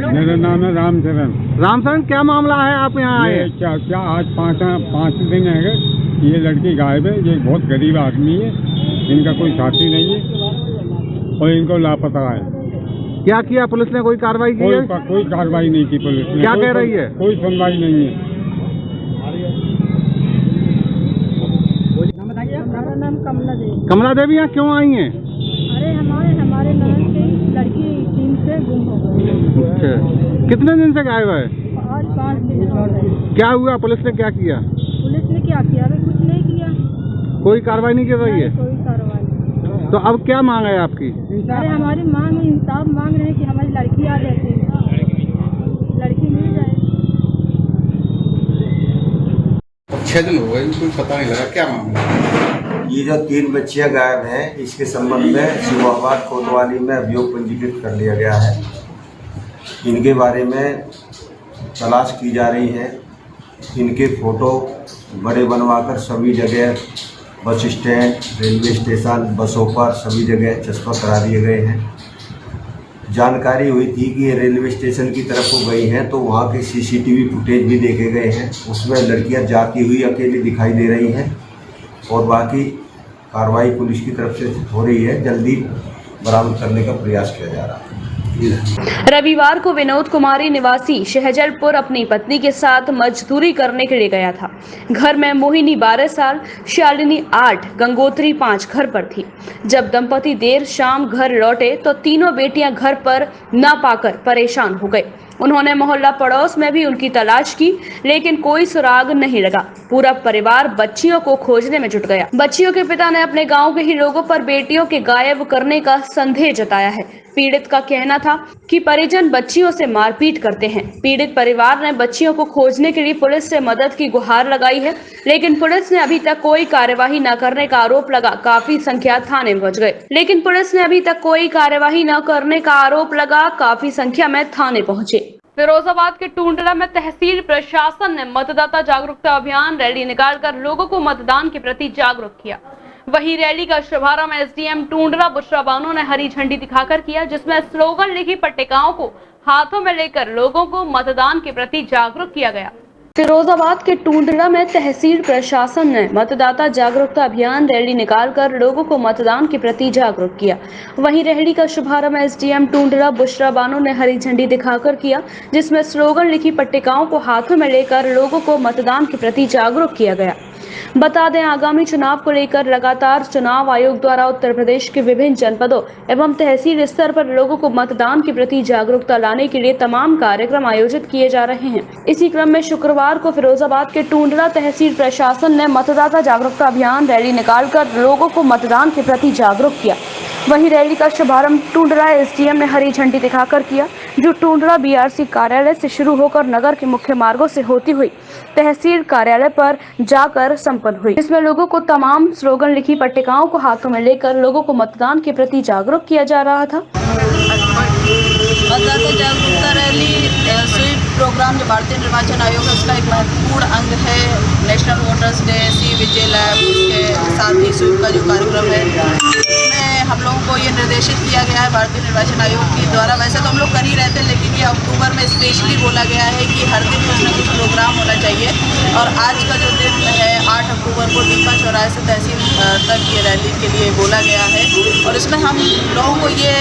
[SPEAKER 21] मेरा नाम है रामचरण।
[SPEAKER 20] रामचरण, क्या मामला है? आप यहाँ आए?
[SPEAKER 21] क्या आज 5 दिन है ये लड़की गायब है। ये बहुत गरीब आदमी है, इनका कोई साथी नहीं है और इनको लापता है।
[SPEAKER 20] क्या किया पुलिस ने? कोई कार्रवाई की है?
[SPEAKER 21] कोई कार्रवाई नहीं की पुलिस ने।
[SPEAKER 20] क्या कह रही है?
[SPEAKER 21] कोई सुनवाई नहीं है।
[SPEAKER 14] हमारा नाम कमला देवी।
[SPEAKER 20] कमला देवी यहाँ क्यों आई हैं?
[SPEAKER 14] अरे हमारे ननद की लड़की टीम से गुम हो गई।
[SPEAKER 20] अच्छा, कितने दिन से गायब है?
[SPEAKER 14] आज 5 दिन हो गए।
[SPEAKER 20] क्या हुआ? पुलिस ने क्या किया?
[SPEAKER 14] पुलिस ने क्या किया? अभी कुछ नहीं किया।
[SPEAKER 20] कोई कार्रवाई नहीं कर रही है?
[SPEAKER 14] कोई कार्रवाई।
[SPEAKER 20] तो अब क्या मांग है आपकी?
[SPEAKER 14] अरे हमारी मांग इंसाफ मांग रहे हैं कि हमारी लड़की आ जाती है, लड़की मिल जाए।
[SPEAKER 22] 6 दिन हो गए, कोई पता नहीं लगा क्या मामला।
[SPEAKER 23] ये जो 3 बच्चियां गायब हैं, इसके संबंध में शिकोहाबाद कोतवाली में अभियोग पंजीकृत कर लिया गया है। इनके बारे में तलाश की जा रही है। इनके फोटो बड़े बनवाकर सभी जगह बस स्टैंड, रेलवे स्टेशन, बसों पर सभी जगह चस्पा करा दिए गए हैं। जानकारी हुई थी कि ये रेलवे स्टेशन की तरफ को गई हैं, तो वहाँ के सीसीटीवी फुटेज भी देखे गए हैं। उसमें लड़कियाँ जाती हुई अकेली दिखाई दे रही हैं और बाकी कार्रवाई पुलिस की तरफ से हो रही है। जल्दी बरामद करने का प्रयास किया जा रहा है।
[SPEAKER 1] रविवार को विनोद कुमारी निवासी शहजलपुर अपनी पत्नी के साथ मजदूरी करने के लिए गया था। घर में मोहिनी 12 साल, शालिनी 8, गंगोत्री 5 घर पर थी। जब दंपति देर शाम घर लौटे तो तीनों बेटियां घर पर न पाकर परेशान हो गए। उन्होंने मोहल्ला पड़ोस में भी उनकी तलाश की, लेकिन कोई सुराग नहीं लगा। पूरा परिवार बच्चियों को खोजने में जुट गया। बच्चियों के पिता ने अपने गांव के ही लोगों पर बेटियों के गायब करने का संदेह जताया है। पीड़ित का कहना था कि परिजन बच्चियों से मारपीट करते हैं। पीड़ित परिवार ने बच्चियों को खोजने के लिए पुलिस से मदद की गुहार लगाई है, लेकिन पुलिस ने अभी तक कोई कार्यवाही न करने का आरोप लगा काफी संख्या थाने में पहुंच गए। लेकिन पुलिस ने अभी तक कोई कार्यवाही न करने का आरोप लगा काफी संख्या में थाने पहुंचे।
[SPEAKER 2] फिरोजाबाद के टूंडला में तहसील प्रशासन ने मतदाता जागरूकता अभियान रैली निकालकर लोगों को मतदान के प्रति जागरूक किया। वहीं रैली का शुभारंभ एसडीएम टूंडला बुशरा बानो ने हरी झंडी दिखाकर किया, जिसमें स्लोगन लिखी पट्टिकाओं को हाथों में लेकर लोगों को मतदान के प्रति जागरूक किया गया।
[SPEAKER 1] फिरोजाबाद के टूंडला में तहसील प्रशासन ने मतदाता जागरूकता अभियान रैली निकालकर लोगों को मतदान के प्रति जागरूक किया। वहीं रैली का शुभारंभ एसडीएम टूंडला बुशरा बानो ने हरी झंडी दिखाकर किया, जिसमें स्लोगन लिखी पट्टिकाओं को हाथों में लेकर लोगों को मतदान के प्रति जागरूक किया गया। बता दें, आगामी चुनाव को लेकर लगातार चुनाव आयोग द्वारा उत्तर प्रदेश के विभिन्न जनपदों एवं तहसील स्तर पर लोगों को मतदान के प्रति जागरूकता लाने के लिए तमाम कार्यक्रम आयोजित किए जा रहे हैं। इसी क्रम में शुक्रवार को फिरोजाबाद के टूंडला तहसील प्रशासन ने मतदाता जागरूकता अभियान रैली निकालकर लोगों को मतदान के प्रति जागरूक किया। वहीं रैली का शुभारंभ टूंडला एसडीएम ने हरी झंडी दिखाकर किया, जो टूंडला बीआरसी कार्यालय से शुरू होकर नगर के मुख्य मार्गों से होती हुई तहसील कार्यालय पर जाकर संपन्न हुई। इसमें लोगों को तमाम स्लोगन लिखी पट्टिकाओं को हाथों में लेकर लोगों को मतदान के प्रति जागरूक किया जा रहा था।
[SPEAKER 4] मतदाता जागरूकता रैली स्वीप प्रोग्राम जो भारतीय निर्वाचन आयोग है उसका एक महत्वपूर्ण अंग है। नेशनल वोटर्स डे, सी विजय लैब, उसके साथ ही स्वीप का जो कार्यक्रम है इसमें हम लोगों को ये निर्देशित किया गया है भारतीय निर्वाचन आयोग के द्वारा। वैसे तो हम लोग कर ही रहते हैं, लेकिन ये अक्टूबर में स्पेशली बोला गया है कि हर दिन कुछ न कुछ प्रोग्राम होना चाहिए। और आज का जो दिन है 8 अक्टूबर को दीपा चौराहे से तहसील तक ये रैली के लिए बोला गया है। और इसमें हम लोगों को ये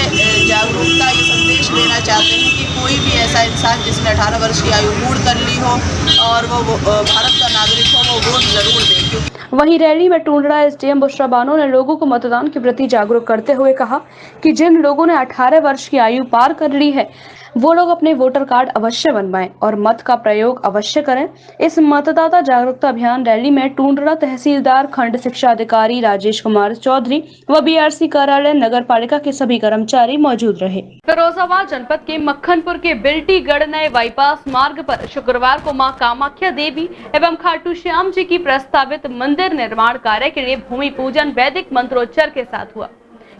[SPEAKER 4] जागरूकता, ये संदेश देना चाहते हैं कि कोई भी ऐसा इंसान जिसने 18 वर्ष की आयु पूर्ण कर ली हो और वो भारत का नागरिक हो, वो वोट जरूर दे।
[SPEAKER 1] वहीं रैली में टूंडला एसडीएम बुशरा बानो ने लोगों को मतदान के प्रति जागरूक करते हुए कहा कि जिन लोगों ने 18 वर्ष की आयु पार कर ली है वो लोग अपने वोटर कार्ड अवश्य बनवाएं और मत का प्रयोग अवश्य करें। इस मतदाता जागरूकता अभियान रैली में टूंडला तहसीलदार, खंड शिक्षा अधिकारी राजेश कुमार चौधरी व बीआरसी कार्यालय नगर पालिका के सभी कर्मचारी मौजूद रहे।
[SPEAKER 2] फिरोजाबाद जनपद के मक्खनपुर के बिल्टीगढ़ नए बाईपास मार्ग पर शुक्रवार को मां कामाख्या देवी एवं खाटू श्याम जी की प्रस्तावित मंदिर निर्माण कार्य के लिए भूमि पूजन वैदिक मंत्रोच्चार के साथ हुआ।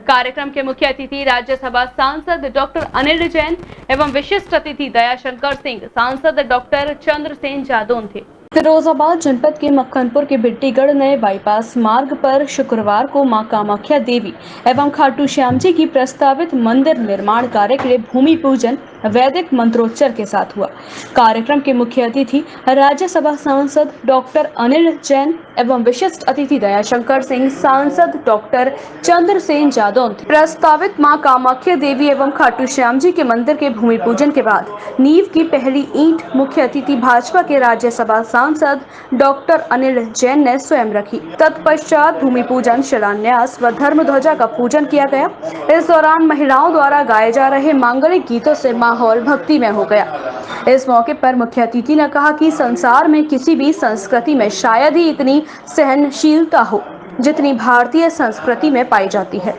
[SPEAKER 2] कार्यक्रम के मुख्य अतिथि राज्यसभा सांसद डॉक्टर अनिल जैन एवं विशिष्ट अतिथि दयाशंकर सिंह, सांसद डॉक्टर चंद्रसेन जादौन थे।
[SPEAKER 1] फिरोजाबाद जनपद के मक्खनपुर के बिल्टीगढ़ नए बाईपास मार्ग पर शुक्रवार को मां कामाख्या देवी एवं खाटू श्याम जी की प्रस्तावित मंदिर निर्माण कार्य के लिए भूमि पूजन वैदिक मंत्रोच्चार के साथ हुआ। कार्यक्रम के मुख्य अतिथि राज्यसभा सांसद डॉक्टर अनिल जैन एवं विशिष्ट अतिथि दयाशंकर सिंह, सांसद डॉक्टर चंद्रसेन जादौन थे। प्रस्तावित मां कामाख्या देवी एवं खाटू श्याम जी के मंदिर के भूमि पूजन के बाद नींव की पहली ईंट मुख्य अतिथि भाजपा के राज्यसभा सांसद डॉक्टर अनिल जैन ने स्वयं रखी। तत्पश्चात भूमि पूजन, शिलान्यास व धर्म ध्वजा का पूजन किया गया। इस दौरान महिलाओं द्वारा गाए जा रहे मांगलिक गीतों से माहौल भक्तिमय हो गया। इस मौके पर मुख्य अतिथि ने कहा कि संसार में किसी भी संस्कृति में शायद ही इतनी सहनशीलता हो जितनी भारतीय संस्कृति में पाई जाती है।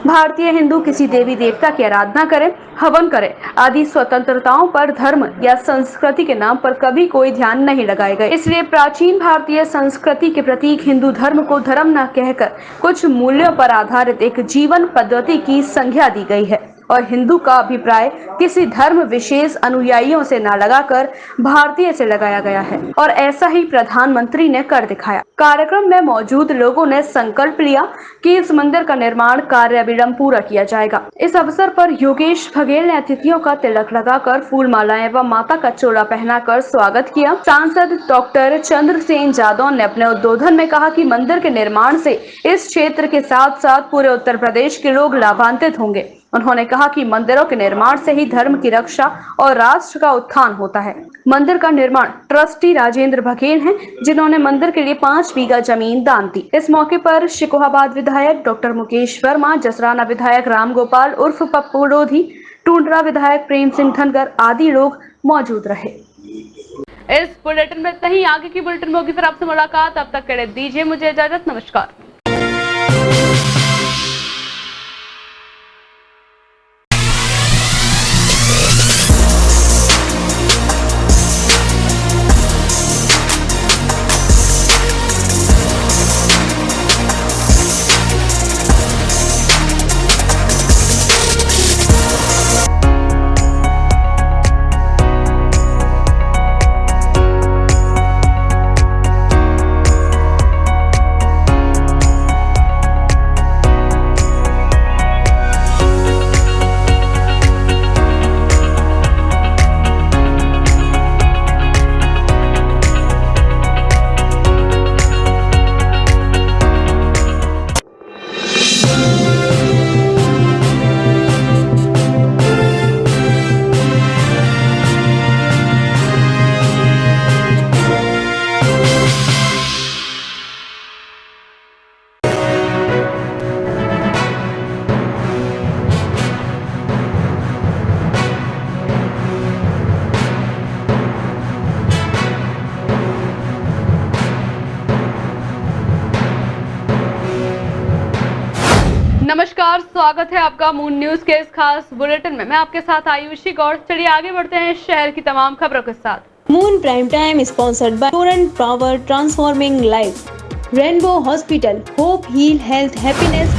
[SPEAKER 1] भारतीय हिंदू किसी देवी देवता की आराधना करें, हवन करें आदि स्वतंत्रताओं पर धर्म या संस्कृति के नाम पर कभी कोई ध्यान नहीं लगाए गए। इसलिए प्राचीन भारतीय संस्कृति के प्रतीक हिंदू धर्म को धर्म न कहकर कुछ मूल्यों पर आधारित एक जीवन पद्धति की संज्ञा दी गई है और हिंदू का अभिप्राय किसी धर्म विशेष अनुयायियों से न लगाकर भारतीय से लगाया गया है और ऐसा ही प्रधानमंत्री ने कर दिखाया। कार्यक्रम में मौजूद लोगों ने संकल्प लिया कि इस मंदिर का निर्माण कार्य अविलंब पूरा किया जाएगा। इस अवसर पर योगेश बघेल ने अतिथियों का तिलक लगाकर फूल मालाएं व माता का चोला पहनाकर स्वागत किया। सांसद डॉक्टर चंद्रसेन जादौन ने अपने उद्बोधन में कहा कि मंदिर के निर्माण से इस क्षेत्र के साथ साथ पूरे उत्तर प्रदेश के लोग लाभान्वित होंगे। उन्होंने कहा कि मंदिरों के निर्माण से ही धर्म की रक्षा और राष्ट्र का उत्थान होता है। मंदिर का निर्माण ट्रस्टी राजेंद्र बघेल हैं, जिन्होंने मंदिर के लिए 5 बीघा जमीन दान दी। इस मौके पर शिकोहाबाद विधायक डॉक्टर मुकेश वर्मा, जसराना विधायक राम गोपाल उर्फ पप्पू लोधी, टूंडला विधायक प्रेम सिंह धनगर आदि लोग मौजूद रहे।
[SPEAKER 2] इस बुलेटिन में इतना ही। आगे की बुलेटिन में होगी फिर आपसे मुलाकात। तब तक के लिए दीजिए मुझे इजाजत। नमस्कार। नमस्कार, स्वागत है आपका मून न्यूज के इस खास बुलेटिन में। मैं आपके साथ आयुषी गौड़। चलिए आगे बढ़ते हैं शहर की तमाम खबरों के साथ।
[SPEAKER 5] Moon prime time sponsored by Torrent Power transforming life, Rainbow Hospital, hope heal health happiness.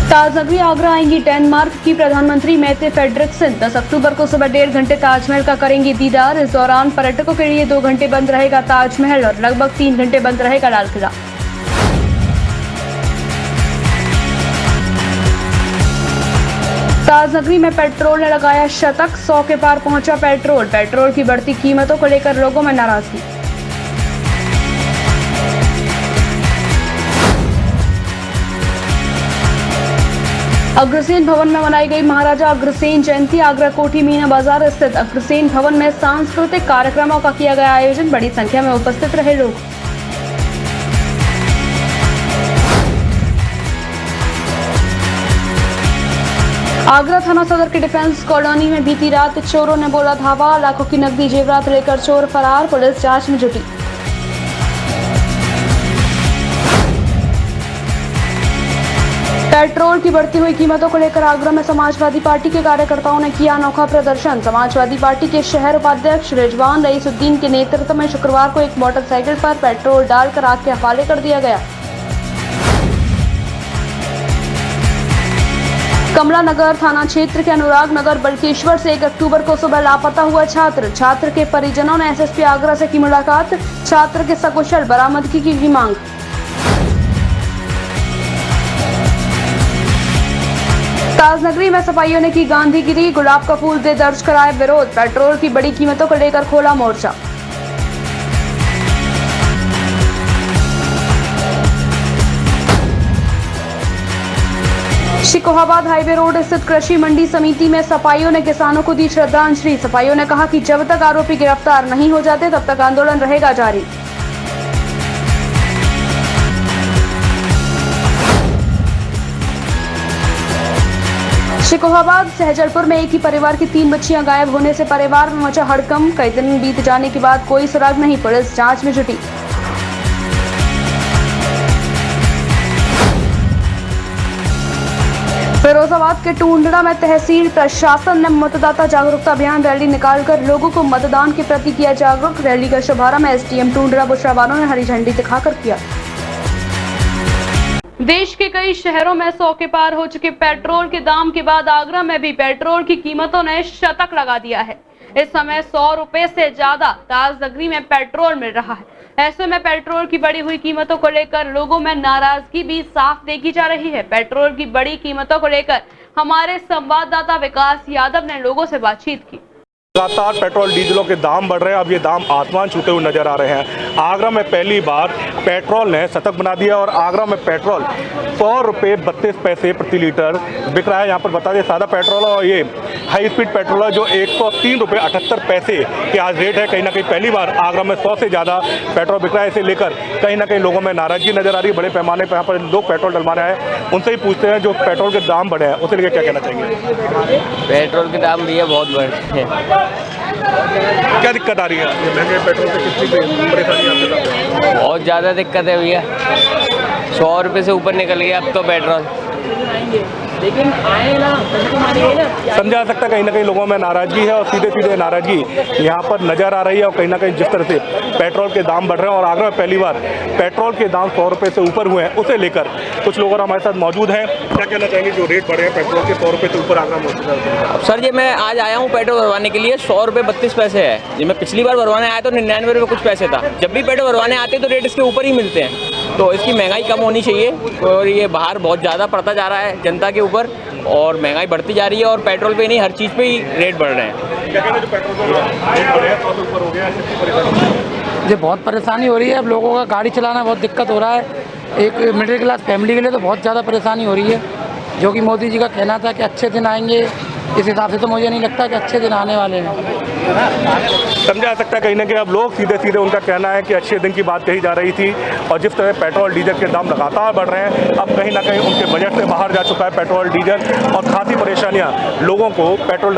[SPEAKER 1] ताजनगरी आगरा आएंगी डेनमार्क की प्रधानमंत्री मैते फेडरिक्सन। 10 अक्टूबर को सुबह 1.5 घंटे ताजमहल का करेंगी दीदार। इस दौरान पर्यटकों के लिए 2 घंटे बंद रहेगा ताजमहल और लगभग 3 घंटे बंद रहेगा लाल किला। ताजनगरी में पेट्रोल ने लगाया शतक, 100 के पार पहुंचा पेट्रोल। पेट्रोल की बढ़ती कीमतों को लेकर लोगों में नाराजगी। अग्रसेन भवन में मनाई गई महाराजा अग्रसेन जयंती। आगरा कोठी मीना बाजार स्थित अग्रसेन भवन में सांस्कृतिक कार्यक्रमों का किया गया आयोजन। बड़ी संख्या में उपस्थित रहे लोग। आगरा थाना सदर के डिफेंस कॉलोनी में बीती रात चोरों ने बोला धावा। लाखों की नकदी जेवरात लेकर चोर फरार। पुलिस जांच में जुटी। पेट्रोल की बढ़ती हुई कीमतों को लेकर आगरा में समाजवादी पार्टी के कार्यकर्ताओं ने किया अनोखा प्रदर्शन। समाजवादी पार्टी के शहर उपाध्यक्ष रिजवान रईसुद्दीन के नेतृत्व में शुक्रवार को एक मोटरसाइकिल पर पेट्रोल डालकर आग के हवाले कर दिया गया। कमला नगर थाना क्षेत्र के अनुराग नगर बल्केश्वर से 1 अक्टूबर को सुबह लापता हुआ छात्र के परिजनों ने एसएसपी आगरा से की मुलाकात। छात्र के सकुशल बरामदगी की मांग। ताजनगरी में सपाइयों ने की गांधीगिरी। गुलाब का फूल दे दर्ज कराए विरोध। पेट्रोल की बड़ी कीमतों को लेकर खोला मोर्चा। शिकोहाबाद हाईवे रोड स्थित कृषि मंडी समिति में सपाइयों ने किसानों को दी श्रद्धांजलि। सपाइयों ने कहा कि जब तक आरोपी गिरफ्तार नहीं हो जाते तब तक आंदोलन रहेगा जारी। शिकोहाबाद सहजलपुर में एक ही परिवार की 3 बच्चियां गायब होने से परिवार में मचा हड़कंप। कई दिन बीत जाने के बाद कोई सुराग नहीं। पुलिस जांच में जुटी। फिरोजाबाद के टूंडला में तहसील प्रशासन ने मतदाता जागरूकता अभियान रैली निकालकर लोगों को मतदान के प्रति किया जागरूक। रैली का शुभारंभ एसडीएम टूंडला बुशरा बानो ने हरी झंडी दिखाकर किया।
[SPEAKER 2] देश के कई शहरों में 100 के पार हो चुके पेट्रोल के दाम के बाद आगरा में भी पेट्रोल की कीमतों ने शतक लगा दिया है। इस समय 100 रुपए से ज्यादा ताजनगरी में पेट्रोल मिल रहा है। ऐसे में पेट्रोल की बढ़ी हुई कीमतों को लेकर लोगों में नाराजगी भी साफ देखी जा रही है। पेट्रोल की बढ़ी कीमतों को लेकर हमारे संवाददाता विकास यादव ने लोगों से बातचीत की।
[SPEAKER 3] लगातार पेट्रोल डीजलों के दाम बढ़ रहे हैं। अब ये दाम आसमान छूते हुए नजर आ रहे हैं। आगरा में पहली बार पेट्रोल ने शतक बना दिया और आगरा में पेट्रोल 100 रुपये 32 पैसे प्रति लीटर बिक रहा है। यहाँ पर बता दें सादा पेट्रोल और ये हाई स्पीड पेट्रोल है जो 103 रुपये 78 पैसे के आज रेट है। कहीं ना कहीं पहली बार आगरा में 100 से ज़्यादा पेट्रोल बिक रहा है। इसे लेकर कहीं ना कहीं लोगों में नाराजगी नजर आ रही है। बड़े पैमाने पर यहाँ पर लोग पेट्रोल डलवाने आए, उनसे ही पूछते हैं जो पेट्रोल के दाम बढ़े हैं उसे लेकर क्या कहना चाहेंगे।
[SPEAKER 6] पेट्रोल के दाम भैया बहुत बढ़े हैं।
[SPEAKER 3] क्या दिक्कत आ रही है महंगे पेट्रोल से? कितनी परेशानी आपके साथ?
[SPEAKER 6] बहुत ज़्यादा दिक्कत है भैया। 100 रुपये से ऊपर निकल गया अब तो पेट्रोल।
[SPEAKER 3] लेकिन आए ना समझा सकता कहीं ना कहीं लोगों में नाराजगी है और सीधे सीधे नाराजगी यहाँ पर नजर आ रही है। और कहीं ना कहीं जिस तरह से पेट्रोल के दाम बढ़ रहे हैं और आगरा में पहली बार पेट्रोल के दाम 100 रुपये से ऊपर हुए हैं उसे लेकर कुछ लोग हमारे साथ मौजूद हैं। क्या कहना चाहेंगे जो रेट बढ़े हैं पेट्रोल के 100 रुपये से ऊपर आगरा में?
[SPEAKER 6] सर जी मैं आज आया हूँ पेट्रोल भरवाने के लिए। 100 रुपये 32 पैसे है। जी मैं पिछली बार भरवाने आया तो 99 रुपये कुछ पैसे था। जब भी पेट्रोल भरवाने आते तो रेट इसके ऊपर ही मिलते हैं। तो इसकी महंगाई कम होनी चाहिए और ये बाहर बहुत ज़्यादा पड़ता जा रहा है जनता के ऊपर और महंगाई बढ़ती जा रही है और पेट्रोल पे नहीं हर चीज़ पे ही रेट बढ़ रहे हैं।
[SPEAKER 3] क्या कहना जो पेट्रोल रेट बढ़े हैं 100 से ऊपर हो गया है?
[SPEAKER 8] जी बहुत परेशानी हो रही है। अब लोगों का गाड़ी चलाना बहुत दिक्कत हो रहा है। एक मिडिल क्लास फैमिली के लिए तो बहुत ज़्यादा परेशानी हो रही है। जो कि मोदी जी का कहना था कि अच्छे दिन आएंगे, इस हिसाब से तो मुझे नहीं लगता कि अच्छे दिन आने वाले हैं।
[SPEAKER 3] समझा सकता है कहीं ना कहीं अब लोग सीधे सीधे उनका कहना है कि अच्छे दिन की बात कही जा रही थी और जिस तरह पेट्रोल डीजल के दाम लगातार बढ़ रहे हैं अब कहीं ना कहीं उनके बजट से बाहर जा चुका है पेट्रोल डीजल और खासी परेशानियां लोगों को पेट्रोल